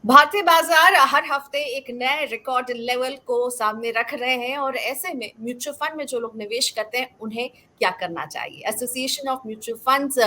भारतीय बाजार हर हफ्ते एक नए रिकॉर्ड लेवल को सामने रख रहे हैं और ऐसे में म्यूचुअल फंड में जो लोग निवेश करते हैं उन्हें क्या करना चाहिए। एसोसिएशन ऑफ म्यूचुअल फंड्स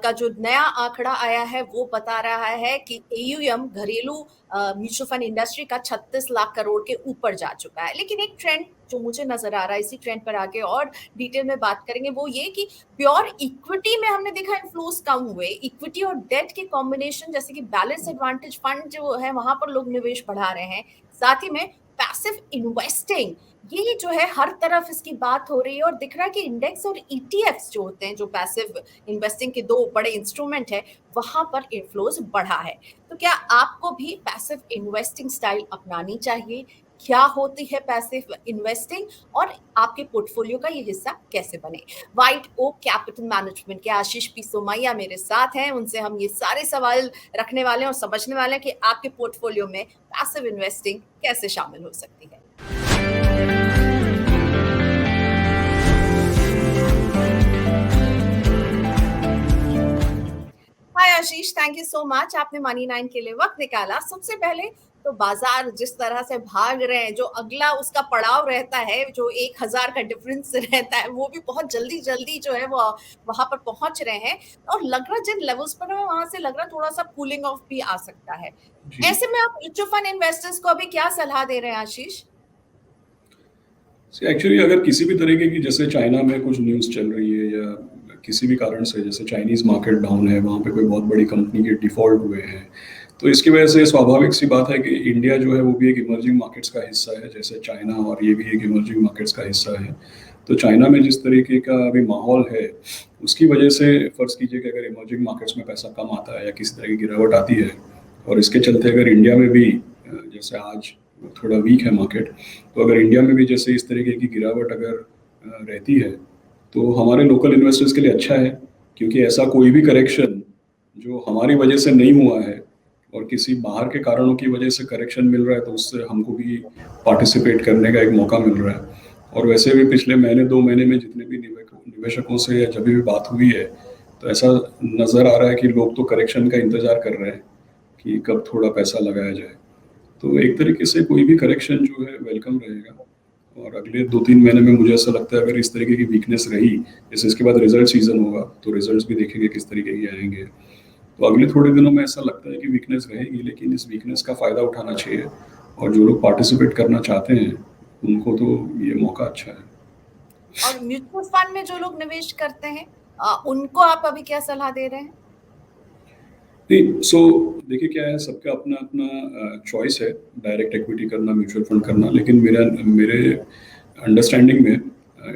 का जो नया आंकड़ा आया है वो बता रहा है कि एयूएम घरेलू म्यूचुअल फंड इंडस्ट्री का 36 लाख करोड़ के ऊपर जा चुका है। लेकिन एक ट्रेंड जो मुझे नजर आ रहा है, इसी ट्रेंड पर आगे और डिटेल में बात करेंगे, वो ये कि प्योर इक्विटी में हमने देखा इन्फ्लोस कम हुए। इक्विटी और डेट के कॉम्बिनेशन जैसे कि बैलेंस एडवांटेज फंड जो है वहां पर लोग निवेश बढ़ा रहे हैं। साथ ही में पैसिव इन्वेस्टिंग, ये जो है हर तरफ इसकी बात हो रही है और दिख रहा है कि इंडेक्स और ईटीएफ्स जो होते हैं, जो पैसिव इन्वेस्टिंग के दो बड़े इंस्ट्रूमेंट है, वहां पर इन्फ्लोस बढ़ा है। तो क्या आपको भी पैसिव इन्वेस्टिंग स्टाइल अपनानी चाहिए? क्या होती है पैसिव इन्वेस्टिंग और आपके पोर्टफोलियो का ये हिस्सा कैसे बने? व्हाइट ओक कैपिटल मैनेजमेंट के आशीष पी सोमैया मेरे साथ हैं। उनसे हम ये सारे सवाल रखने वाले हैं और समझने वाले हैं कि आपके पोर्टफोलियो में पैसिव इन्वेस्टिंग कैसे शामिल हो सकती है। हाय आशीष, थैंक यू सो मच, आपने मनी 9 के लिए वक्त निकाला। सबसे पहले तो बाजार जिस तरह से भाग रहे हैं, जो अगला उसका पड़ाव रहता है, जो 1000 का डिफरेंस रहता है, वो भी बहुत जल्दी जल्दी जो है वो वहां पर पहुंच रहे हैं और लग रहा जिन लेवल्स पर है वहां से लग रहा थोड़ा सा कूलिंग ऑफ भी आ सकता है। जी ऐसे में आप म्यूचुअल फंड इन्वेस्टर्स को अभी क्या सलाह दे रहे हैं आशीष? एक्चुअली अगर किसी भी तरीके की जैसे चाइना में कुछ न्यूज़ चल रही है या किसी भी कारण से जैसे चाइनीज़ मार्केट डाउन है, वहाँ पे कोई बहुत बड़ी कंपनी के डिफ़ॉल्ट हुए हैं, तो इसकी वजह से स्वाभाविक सी बात है कि इंडिया जो है वो भी एक इमर्जिंग मार्केट्स का हिस्सा है, जैसे चाइना और ये भी एक इमर्जिंग मार्केट्स का हिस्सा है। तो चाइना में जिस तरीके का अभी माहौल है, उसकी वजह से फ़र्ज़ कीजिए कि अगर इमर्जिंग मार्केट्स में पैसा कम आता है या किसी तरह की गिरावट आती है और इसके चलते अगर इंडिया में भी जैसे आज थोड़ा वीक है मार्केट, तो अगर इंडिया में भी जैसे इस तरीके की गिरावट अगर रहती है, तो हमारे लोकल इन्वेस्टर्स के लिए अच्छा है, क्योंकि ऐसा कोई भी करेक्शन जो हमारी वजह से नहीं हुआ है और किसी बाहर के कारणों की वजह से करेक्शन मिल रहा है, तो उससे हमको भी पार्टिसिपेट करने का एक मौका मिल रहा है। और वैसे भी पिछले महीने 2 महीने में जितने भी निवेशकों से या जब भी बात हुई है, तो ऐसा नज़र आ रहा है कि लोग तो करेक्शन का इंतज़ार कर रहे हैं कि कब थोड़ा पैसा लगाया जाए। तो एक तरीके से कोई भी करेक्शन जो है वेलकम रहेगा और अगले 2-3 महीने में मुझे ऐसा लगता है अगर इस तरीके की वीकनेस रही, जैसे इसके बाद रिजल्ट सीजन होगा तो रिजल्ट्स भी देखेंगे किस तरीके के आएंगे, तो अगले थोड़े दिनों में ऐसा लगता है कि वीकनेस रहेगी, लेकिन इस वीकनेस का फ़ायदा उठाना चाहिए और जो लोग पार्टिसिपेट करना चाहते हैं उनको तो ये मौका अच्छा है। और म्यूचुअल फंड में जो लोग निवेश करते हैं उनको आप अभी क्या सलाह दे रहे हैं? नहीं, सो देखिए क्या है, सबका अपना अपना चॉइस है, डायरेक्ट इक्विटी करना, म्यूचुअल फंड करना, लेकिन मेरे अंडरस्टैंडिंग में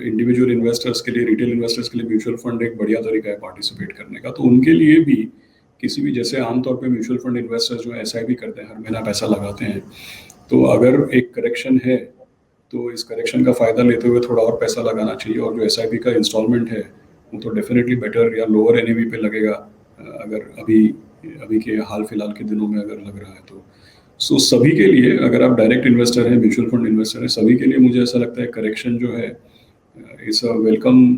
इंडिविजुअल इन्वेस्टर्स के लिए, रिटेल इन्वेस्टर्स के लिए म्यूचुअल फंड एक बढ़िया तरीका है पार्टिसिपेट करने का। तो उनके लिए भी किसी भी, जैसे आमतौर पे म्यूचुअल फंड इन्वेस्टर्स जो है एसआईपी करते हैं, हर महीना पैसा लगाते हैं, तो अगर एक करेक्शन है तो इस करेक्शन का फ़ायदा लेते हुए थोड़ा और पैसा लगाना चाहिए, और जो एसआईपी का इंस्टॉलमेंट है वो तो डेफिनेटली बेटर या लोअर एनएवी पे लगेगा अगर अभी अभी के हाल फिलहाल के दिनों में अगर लग रहा है तो। सो सभी के लिए, अगर आप डायरेक्ट इन्वेस्टर हैं, म्यूचुअल फंड इन्वेस्टर हैं, सभी के लिए मुझे ऐसा लगता है करेक्शन जो है it's a welcome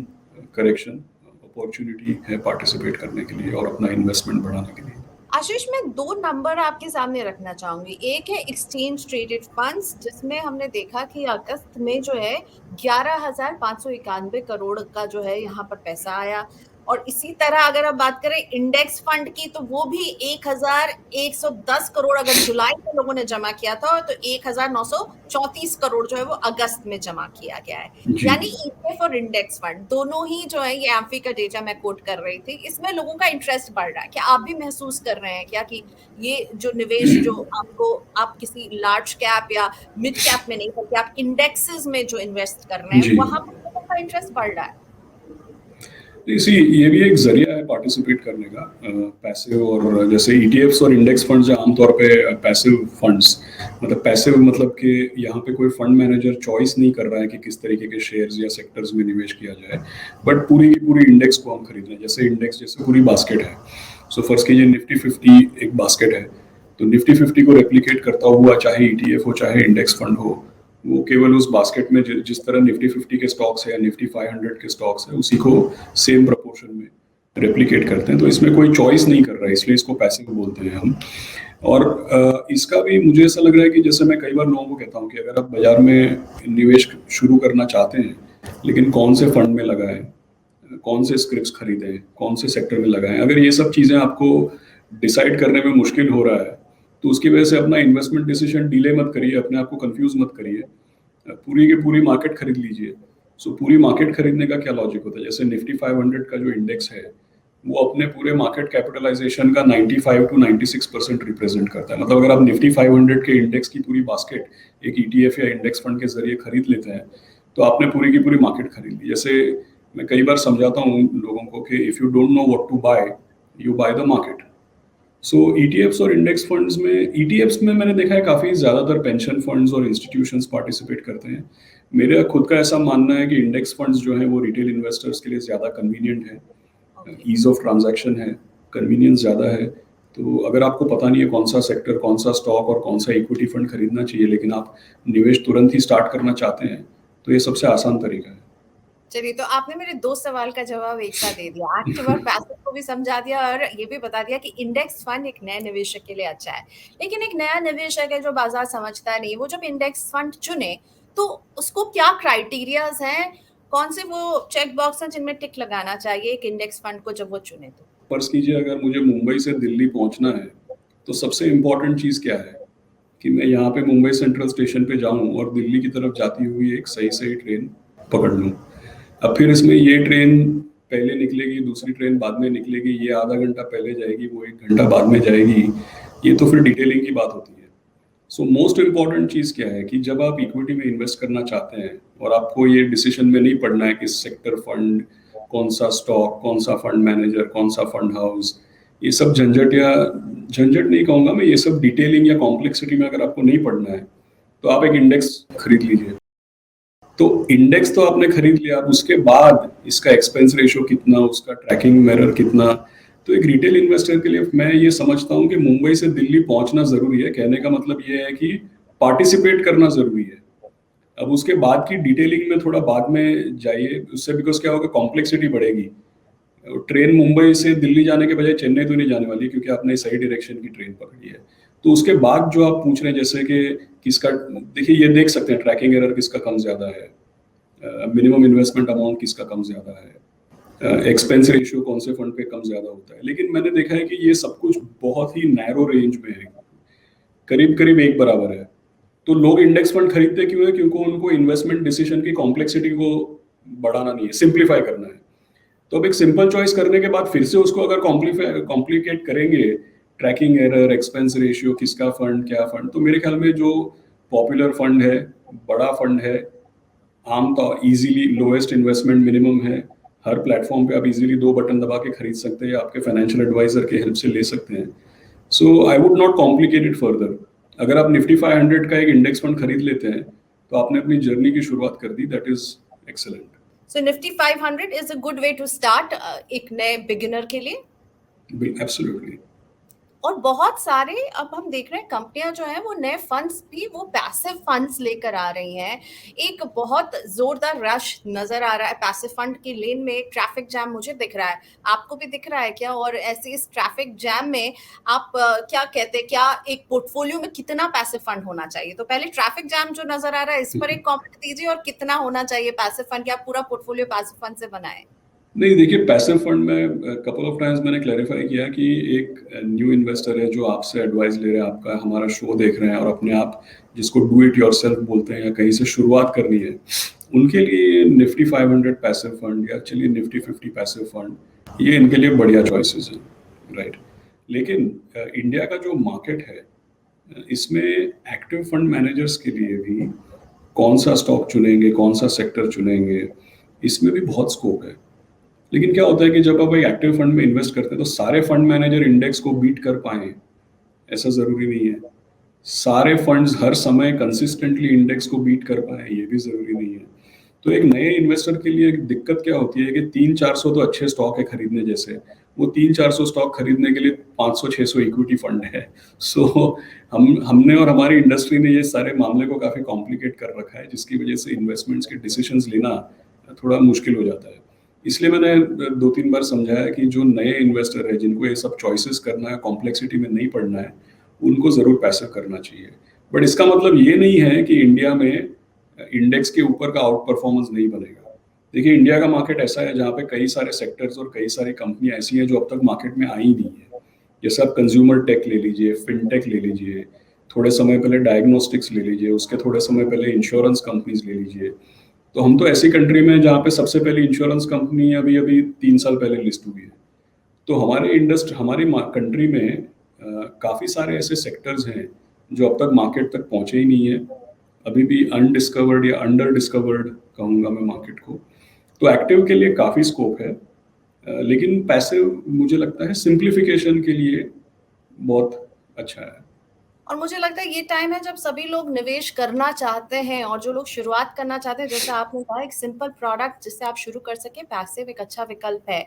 correction, opportunity है पार्टिसिपेट करने के लिए और अपना इन्वेस्टमेंट बढ़ाने के लिए। आशीष, मैं दो नंबर आपके सामने रखना चाहूंगी। एक है एक्सचेंज ट्रेडेड फंड्स, जिसमें हमने देखा कि अगस्त में जो है 11,591 करोड़ का जो है यहाँ पर पैसा आया। और इसी तरह अगर आप बात करें इंडेक्स फंड की, तो वो भी 1,110 करोड़ अगर जुलाई में लोगों ने जमा किया था, तो 1,934 करोड़ जो है वो अगस्त में जमा किया गया है। जी यानी ईटीएफ और इंडेक्स फंड दोनों ही जो है, ये एम्फी का डेटा मैं कोट कर रही थी, इसमें लोगों का इंटरेस्ट बढ़ रहा है। क्या आप भी महसूस कर रहे हैं क्या कि ये जो निवेश जो आपको, आप किसी लार्ज कैप या मिड कैप में नहीं करते, आप इंडेक्सेस में जो इन्वेस्ट कर रहे हैं, जी, वहां पर लोगों का इंटरेस्ट बढ़ रहा है? इसी ये भी एक जरिया है पार्टिसिपेट करने का, पैसिव, और जैसे ईटीएफ्स और इंडेक्स फंड्स जो आमतौर पे पैसिव फंड्स, मतलब पैसिव मतलब कि यहाँ पे कोई फंड मैनेजर चॉइस नहीं कर रहा है कि किस तरीके के शेयर्स या सेक्टर्स में निवेश किया जाए, बट पूरी की पूरी इंडेक्स को हम खरीद रहे हैं। जैसे इंडेक्स जैसे पूरी बास्केट है, सो फर्स्ट कीजिए निफ्टी 50 एक बास्केट है, तो निफ्टी 50 को रेप्लिकेट करता हुआ चाहे ईटीएफ हो चाहे इंडेक्स फंड हो, वो केवल उस बास्केट में जिस तरह निफ्टी 50 के स्टॉक्स है या निफ्टी 500 के स्टॉक्स है, उसी को सेम प्रपोर्शन में रेप्लिकेट करते हैं। तो इसमें कोई चॉइस नहीं कर रहा है, इसलिए इसको पैसिव बोलते हैं हम। और इसका भी मुझे ऐसा लग रहा है कि जैसे मैं कई बार लोगों को कहता हूँ कि अगर आप बाजार में निवेश शुरू करना चाहते हैं, लेकिन कौन से फंड में लगाएं, कौन से स्क्रिप्ट्स खरीदें, कौन से सेक्टर में लगाएं, अगर ये सब चीज़ें आपको डिसाइड करने में मुश्किल हो रहा है, तो उसकी वजह से अपना इन्वेस्टमेंट डिसीजन डिले मत करिए, अपने आप को कंफ्यूज मत करिए, पूरी की पूरी मार्केट खरीद लीजिए। सो पूरी मार्केट खरीदने का क्या लॉजिक होता है? जैसे निफ्टी 500 का जो इंडेक्स है, वो अपने पूरे मार्केट कैपिटलाइजेशन का 95 टू 96% रिप्रेजेंट करता है। मतलब अगर आप निफ्टी 500 के इंडेक्स की पूरी बास्केट एक ईटीएफ या इंडेक्स फंड के जरिए खरीद लेते हैं, तो आपने पूरी की पूरी मार्केट खरीद ली। जैसे मैं कई बार समझाता हूँ लोगों को कि if you don't know what to buy, you buy the market. So ETFs और इंडेक्स फंड्स में, ईटीएफ्स में मैंने देखा है काफ़ी ज़्यादातर पेंशन फंड्स और इंस्टीट्यूशंस पार्टिसिपेट करते हैं। मेरा खुद का ऐसा मानना है कि इंडेक्स फंड्स जो हैं वो रिटेल इन्वेस्टर्स के लिए ज़्यादा कन्वीनियंट है, ईज ऑफ ट्रांजैक्शन है, कन्वीनियंस ज़्यादा है। तो अगर आपको पता नहीं है कौन सा सेक्टर, कौन सा स्टॉक और कौन सा इक्विटी फंड खरीदना चाहिए, लेकिन आप निवेश तुरंत ही स्टार्ट करना चाहते हैं, तो ये सबसे आसान तरीका है। चलिए, तो आपने मेरे 2 सवाल का जवाब एक साथ दे दिया। एक्टिव और पैसिव को भी समझा दिया और ये भी बता दिया कि इंडेक्स फंड एक नए निवेशक के लिए अच्छा है। लेकिन एक नया निवेशक है जो बाज़ार समझता नहीं, वो जब इंडेक्स फंड चुने, तो उसको क्या क्राइटेरियाज़ हैं? कौन से वो चेक बॉक्स हैं जिनमें टिक लगाना चाहिए एक इंडेक्स फंड को जब वो चुने तो? फर्ज कीजिए अगर मुझे मुंबई से दिल्ली पहुंचना है, तो सबसे इम्पोर्टेंट चीज़ क्या है कि मैं यहाँ पे मुंबई सेंट्रल स्टेशन पे जाऊँ और दिल्ली की तरफ जाती हुई एक सही सही ट्रेन पकड़ लूँ। अब फिर इसमें ये ट्रेन पहले निकलेगी, दूसरी ट्रेन बाद में निकलेगी, ये आधा घंटा पहले जाएगी, वो 1 घंटा बाद में जाएगी, ये तो फिर डिटेलिंग की बात होती है। सो मोस्ट इम्पॉर्टेंट चीज़ क्या है कि जब आप इक्विटी में इन्वेस्ट करना चाहते हैं और आपको ये डिसीजन में नहीं पड़ना है कि सेक्टर फंड, कौन सा स्टॉक, कौन सा फंड मैनेजर, कौन सा फंड हाउस, ये सब झंझट, या झंझट नहीं कहूँगा मैं, ये सब डिटेलिंग या कॉम्प्लेक्सिटी में अगर आपको नहीं पड़ना है, तो आप एक इंडेक्स खरीद लीजिए। तो इंडेक्स तो आपने खरीद लिया, अब उसके बाद इसका एक्सपेंस रेशियो कितना, उसका ट्रैकिंग मिरर कितना, तो एक रिटेल इन्वेस्टर के लिए मैं ये समझता हूँ कि मुंबई से दिल्ली पहुंचना जरूरी है। कहने का मतलब ये है कि पार्टिसिपेट करना जरूरी है। अब उसके बाद की डिटेलिंग में थोड़ा बाद में जाइए, उससे बिकॉज क्या होगा, कॉम्प्लेक्सिटी बढ़ेगी। ट्रेन मुंबई से दिल्ली जाने के बजाय चेन्नई तो नहीं जाने वाली, क्योंकि आपने सही डायरेक्शन की ट्रेन पकड़ी है। तो उसके बाद जो आप पूछ रहे हैं, जैसे कि किसका, देखिए ये देख सकते हैं ट्रैकिंग एरर किसका कम ज्यादा है, मिनिमम इन्वेस्टमेंट अमाउंट किसका कम ज्यादा है, एक्सपेंस रेशियो कौन से फंड पे कम ज्यादा होता है। लेकिन मैंने देखा है कि ये सब कुछ बहुत ही नैरो रेंज में है, करीब करीब एक बराबर है। तो लोग इंडेक्स फंड खरीदते क्यों है? क्योंकि उनको इन्वेस्टमेंट डिसीजन की कॉम्प्लेक्सिटी को बढ़ाना नहीं है, सिंप्लीफाई करना है। तो अब एक सिंपल चॉइस करने के बाद फिर से उसको अगर कॉम्प्लिकेट करेंगे, ट्रैकिंग एरर, एक्सपेंस रेशियो, किसका फंड, क्या फंड, तो मेरे ख्याल में जो पॉपुलर फंड है, बड़ा फंड है, आम तो इजीली लोएस्ट इन्वेस्टमेंट मिनिमम है, हर प्लेटफॉर्म पे आप इजीली 2 बटन दबा के खरीद सकते हैं, आपके फाइनेंशियल एडवाइजर के हेल्प से ले सकते हैं। So I would not complicate it further. अगर आप निफ्टी 500 का एक इंडेक्स फंड खरीद लेते हैं, तो आपने अपनी जर्नी की शुरुआत कर दी। That is excellent. So Nifty 500 is a good way to start एक नए बिगिनर के लिए। एब्सोल्युटली। और बहुत सारे अब हम देख रहे हैं कंपनियां जो हैं वो नए फंड्स भी वो पैसिव फंड्स लेकर आ रही हैं। एक बहुत जोरदार रश नजर आ रहा है पैसिव फंड की लेन में। ट्रैफिक जैम मुझे दिख रहा है, आपको भी दिख रहा है क्या? और ऐसे इस ट्रैफिक जैम में आप क्या कहते हैं, क्या एक पोर्टफोलियो में कितना पैसिव फंड होना चाहिए? तो पहले ट्रैफिक जैम जो नजर आ रहा है इस पर एक कमेंट दीजिए, और कितना होना चाहिए पैसिव फंड, क्या पूरा पोर्टफोलियो पैसिव फंड से बनाए? नहीं, देखिए पैसिव फंड में कपल ऑफ टाइम्स मैंने क्लैरिफाई किया कि एक न्यू इन्वेस्टर है जो आपसे एडवाइस ले रहे हैं, आपका हमारा शो देख रहे हैं और अपने आप जिसको डू इट योरसेल्फ बोलते हैं या कहीं से शुरुआत करनी है, उनके लिए निफ्टी 500 पैसिव फंड या चलिए निफ्टी 50 पैसिव फंड, ये इनके लिए बढ़िया चॉइसेस हैं, राइट। लेकिन इंडिया का जो मार्केट है, इसमें एक्टिव फंड मैनेजर्स के लिए भी कौन सा स्टॉक चुनेंगे, कौन सा सेक्टर चुनेंगे, इसमें भी बहुत स्कोप है। लेकिन क्या होता है कि जब आप एक एक्टिव फंड में इन्वेस्ट करते हैं, तो सारे फंड मैनेजर इंडेक्स को बीट कर पाए ऐसा जरूरी नहीं है। सारे फंड्स हर समय कंसिस्टेंटली इंडेक्स को बीट कर पाए, ये भी जरूरी नहीं है। तो एक नए इन्वेस्टर के लिए एक दिक्कत क्या होती है कि 300-400 तो अच्छे स्टॉक है खरीदने जैसे, वो 300-400 स्टॉक खरीदने के लिए 500-600 इक्विटी फंड है। सो हमने और हमारी इंडस्ट्री ने ये सारे मामले को काफी कॉम्प्लिकेट कर रखा है, जिसकी वजह से इन्वेस्टमेंट्स के डिसीजंस लेना थोड़ा मुश्किल हो जाता है। इसलिए मैंने 2-3 बार समझाया कि जो नए इन्वेस्टर है, जिनको ये सब चॉइसेस करना है, कॉम्प्लेक्सिटी में नहीं पड़ना है, उनको ज़रूर पैसिव करना चाहिए। बट इसका मतलब ये नहीं है कि इंडिया में इंडेक्स के ऊपर का आउट परफॉर्मेंस नहीं बनेगा। देखिए, इंडिया का मार्केट ऐसा है जहाँ पे कई सारे सेक्टर्स और कई सारी कंपनियां ऐसी हैं जो अब तक मार्केट में आई नहीं है। जैसे आप कंज्यूमर टेक ले लीजिए, फिनटेक ले लीजिए, थोड़े समय पहले डायग्नोस्टिक्स ले लीजिए, उसके थोड़े समय पहले इंश्योरेंस कंपनीज ले लीजिए। तो हम तो ऐसी कंट्री में हैं जहाँ पे सबसे पहले इंश्योरेंस कंपनी अभी अभी 3 साल पहले लिस्ट हुई है। तो हमारी कंट्री में काफ़ी सारे ऐसे सेक्टर्स हैं जो अब तक मार्केट तक पहुंचे ही नहीं है, अभी भी अनडिस्कवर्ड या अंडर डिस्कवर्ड कहूँगा मैं मार्केट को। तो एक्टिव के लिए काफ़ी स्कोप है, लेकिन पैसिव मुझे लगता है सिंप्लीफिकेशन के लिए बहुत अच्छा है। और मुझे लगता है ये टाइम है जब सभी लोग निवेश करना चाहते हैं, और जो लोग शुरुआत करना चाहते हैं, जैसे आपने कहा एक सिंपल प्रोडक्ट जिससे आप शुरू कर सकें, पैसिव एक अच्छा विकल्प है।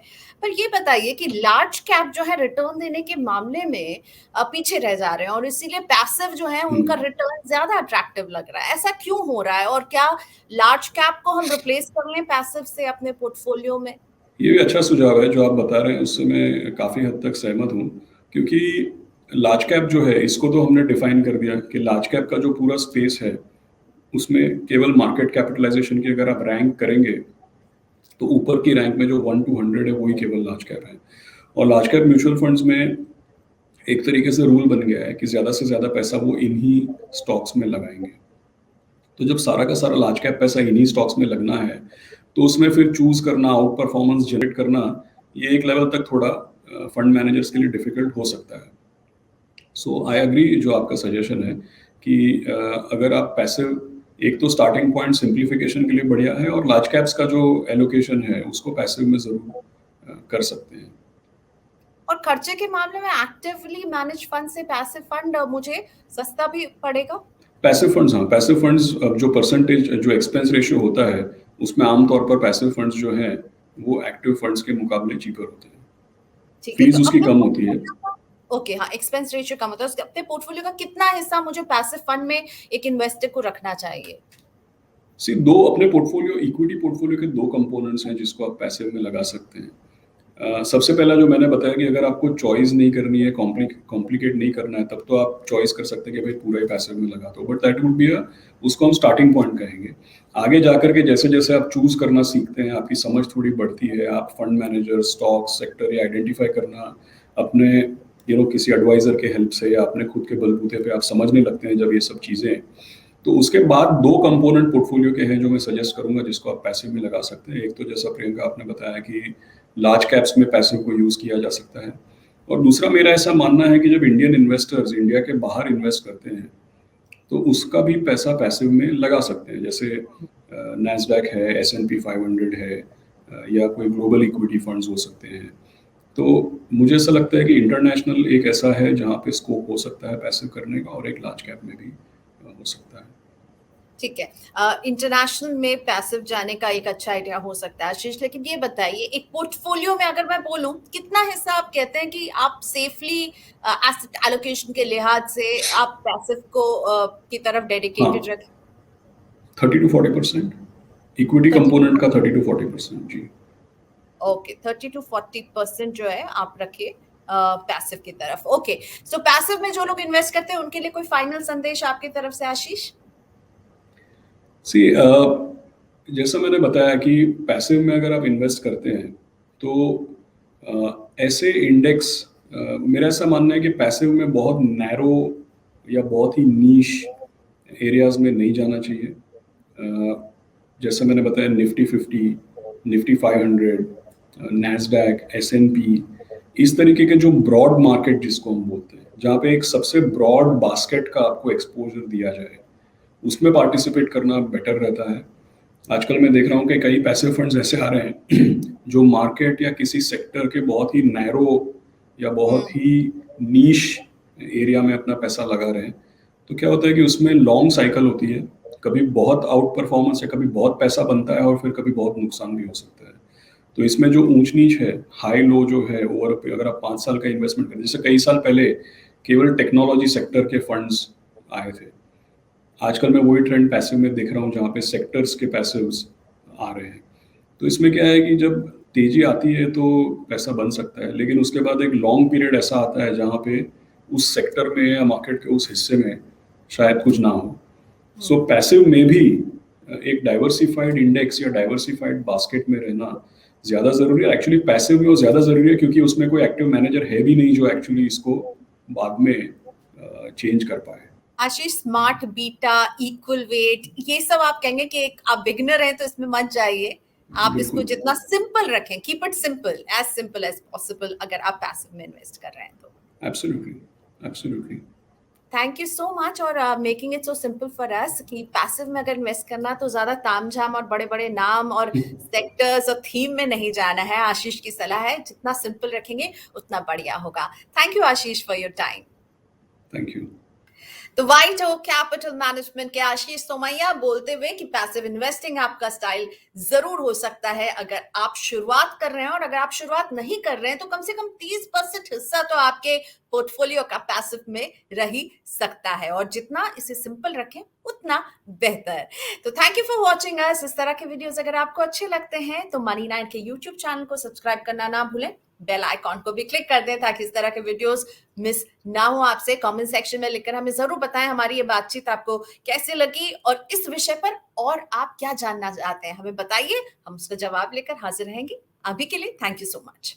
पर ये बताइए कि लार्ज कैप जो है रिटर्न देने के मामले में पीछे रह जा रहे हैं, और इसीलिए पैसिव जो है उनका हम्म, रिटर्न ज्यादा अट्रैक्टिव लग रहा है। ऐसा क्यों हो रहा है, और क्या लार्ज कैप को हम रिप्लेस कर लें पैसिव से अपने पोर्टफोलियो में? ये भी अच्छा सुझाव है जो आप बता रहे हैं, उससे मैं काफ़ी हद तक सहमत हूँ। क्योंकि लार्ज कैप जो है, इसको तो हमने डिफाइन कर दिया कि लार्ज कैप का जो पूरा स्पेस है उसमें केवल मार्केट कैपिटलाइजेशन की अगर आप रैंक करेंगे तो ऊपर की रैंक में जो 1 to 100 है वही केवल लार्ज कैप है। और लार्ज कैप म्यूचुअल फंड्स में एक तरीके से रूल बन गया है कि ज़्यादा से ज़्यादा पैसा वो इन्हीं स्टॉक्स में लगाएंगे। तो जब सारा का सारा लार्ज कैप पैसा इन्हीं स्टॉक्स में लगना है, तो उसमें फिर चूज करना, आउट परफॉर्मेंस जनरेट करना, ये एक लेवल तक थोड़ा फंड मैनेजर्स के लिए डिफिकल्ट हो सकता है। सो आई एग्री जो आपका सजेशन है कि अगर आप पैसिव, एक तो स्टार्टिंग पॉइंट सिंप्लीफिकेशन के लिए बढ़िया है, और लार्ज कैप्स का जो एलोकेशन है उसको पैसिव में ज़रूर कर सकते हैं। और खर्चे के मामले में एक्टिवली मैनेज फंड से पैसिव फंड मुझे सस्ता भी पड़ेगा? पैसिव फंड्स, हाँ, पैसिव फंड्स जो परसेंटेज जो एक्सपेंस रेशियो होता है उसमें आमतौर पर पैसिव फंड्स जो हैं वो एक्टिव फंड्स के मुकाबले चीपर होते हैं। ठीक है, तो फीस उसकी अपने कम होती है। पोर्टफोलियो का, ओके हाँ, एक्सपेंस रेशियो कम होता है, उसके अपने पोर्टफोलियो का कितना हिस्सा मुझे पैसिव फंड में एक इन्वेस्टर को रखना चाहिए? सी दो अपने पोर्टफोलियो, इक्विटी पोर्टफोलियो के दो कंपोनेंट्स हैं जिसको आप पैसिव में लगा सकते हैं। सबसे पहला जो मैंने बताया कि अगर आपको चॉइस नहीं करनी है, कॉम्प्लिकेट नहीं करना है, तब तो आप चॉइस कर सकते हैं कि भाई पूरा ही पैसिव में लगा दो, बट दैट वुड बी उसको हम स्टार्टिंग पॉइंट कहेंगे। आगे जाकर के जैसे जैसे आप चूज करना सीखते हैं, आपकी समझ थोड़ी बढ़ती है, आप फंड मैनेजर, स्टॉक सेक्टर या आइडेंटिफाई करना अपने किसी एडवाइजर के हेल्प से या अपने खुद के बलबूते पे आप समझने लगते हैं जब ये सब चीज़ें, तो उसके बाद दो कंपोनेंट पोर्टफोलियो के हैं जो मैं सजेस्ट करूंगा जिसको आप पैसिव में लगा सकते हैं। एक तो जैसा प्रियंका आपने बताया कि लार्ज कैप्स में पैसिव को यूज़ किया जा सकता है, और दूसरा मेरा ऐसा मानना है कि जब इंडियन इन्वेस्टर्स इंडिया के बाहर इन्वेस्ट करते हैं तो उसका भी पैसा पैसिव में लगा सकते हैं। जैसे नैस्डैक है, S&P 500 है, या कोई ग्लोबल इक्विटी फंड्स हो सकते हैं। तो मुझे ऐसा लगता है कि इंटरनेशनल एक ऐसा है जहाँ पे स्कोप हो सकता है पैसिव करने का, और एक लार्ज कैप में भी हो सकता है। ठीक है, इंटरनेशनल में पैसिव जाने का एक अच्छा आइडिया हो सकता है आशीष, लेकिन ये बताइए एक पोर्टफोलियो में अगर मैं बोलूं, कितना हिस्सा आप कहते हैं कि आप सेफली एसेट एलोकेशन के लिहाज से आप पैसिव को की तरफ हाँ, डेडिकेटेड रखें? 30 to 40%, इक्विटी 30, कंपोनेंट का 30 to 40%। जी। ओके, 30 to 40% जो है आप रखिए पैसिव की तरफ। ओके, सो पैसिव में जो लोग इन्वेस्ट करते हैं उनके लिए कोई फाइनल संदेश आपकी तरफ से आशीष? सी जैसा मैंने बताया कि पैसिव में अगर आप इन्वेस्ट करते हैं तो ऐसे इंडेक्स, मेरा ऐसा मानना है कि पैसिव में बहुत नैरो या बहुत ही नीश एरियाज में नहीं जाना चाहिए। जैसे मैंने बताया निफ्टी 50, निफ्टी 500, नैस्डैक, S&P, इस तरीके के जो ब्रॉड मार्केट जिसको हम बोलते हैं, जहाँ पे एक सबसे ब्रॉड बास्केट का आपको एक्सपोजर दिया जाए, उसमें पार्टिसिपेट करना बेटर रहता है। आजकल मैं देख रहा हूँ कि कई पैसिव फंड्स ऐसे आ रहे हैं जो मार्केट या किसी सेक्टर के बहुत ही नैरो या बहुत ही नीश एरिया में अपना पैसा लगा रहे हैं। तो क्या होता है कि उसमें लॉन्ग साइकिल होती है, कभी बहुत आउट परफॉर्मेंस है, कभी बहुत पैसा बनता है, और फिर कभी बहुत नुकसान भी हो सकता है। तो इसमें जो ऊंच नीच है, हाई लो जो है, ओवर, अगर आप 5 साल का इन्वेस्टमेंट करें, जैसे कई साल पहले केवल टेक्नोलॉजी सेक्टर के फंड्स आए थे, आजकल मैं वही ट्रेंड पैसिव में देख रहा हूँ जहाँ पे सेक्टर्स के पैसिव्स आ रहे हैं। तो इसमें क्या है कि जब तेजी आती है तो पैसा बन सकता है, लेकिन उसके बाद एक लॉन्ग पीरियड ऐसा आता है जहाँ पे उस सेक्टर में या मार्केट के उस हिस्से में शायद कुछ ना हो। सो हम्म। पैसिव में भी एक डाइवर्सिफाइड इंडेक्स या डाइवर्सिफाइड बास्केट में रहना ज़्यादा ज़रूरी है। एक्चुअली पैसिव में वो ज़्यादा ज़रूरी है क्योंकि उसमें कोई एक्टिव मैनेजर है भी नहीं जो एक्चुअली इसको बाद में चेंज कर पाए। आशीष, स्मार्ट बीटा, इक्वल वेट, ये सब आप कहेंगे कि एक आप बिगिनर हैं तो इसमें मत जाइए। आप इसको बिल्कुल। जितना सिंपल रखें, keep it simple as possible, अगर आप पैसिव में इन्वेस्ट कर रहे हैं तो। Absolutely, absolutely. Thank you so much और making it so simple for us कि पैसिव में अगर इन्वेस्ट करना तो ज्यादा तामझाम और बड़े बड़े नाम और सेक्टर्स और थीम में नहीं जाना है। आशीष की सलाह है, जितना सिंपल रखेंगे उतना बढ़िया होगा। Thank you Ashish for your time. Thank you. तो वाइट ओक कैपिटल मैनेजमेंट के आशीष सोमैया बोलते हुए कि पैसिव इन्वेस्टिंग आपका स्टाइल जरूर हो सकता है अगर आप शुरुआत कर रहे हैं, और अगर आप शुरुआत नहीं कर रहे हैं तो कम से कम 30% हिस्सा तो आपके पोर्टफोलियो का पैसिव में रह ही सकता है, और जितना इसे सिंपल रखें उतना बेहतर। तो thank you for watching us. इस तरह के वीडियोस अगर आपको अच्छे लगते हैं तो मनी 9 के यूट्यूब चैनल को सब्सक्राइब करना ना भूलें, बेल आइकॉन को भी क्लिक कर दें ताकि इस तरह के वीडियोस मिस ना हो आपसे। कमेंट सेक्शन में लिखकर हमें जरूर बताएं हमारी ये बातचीत आपको कैसे लगी और इस विषय पर और आप क्या जानना चाहते हैं हमें बताइए, हम उसका जवाब लेकर हाजिर रहेंगे। अभी के लिए थैंक यू सो मच।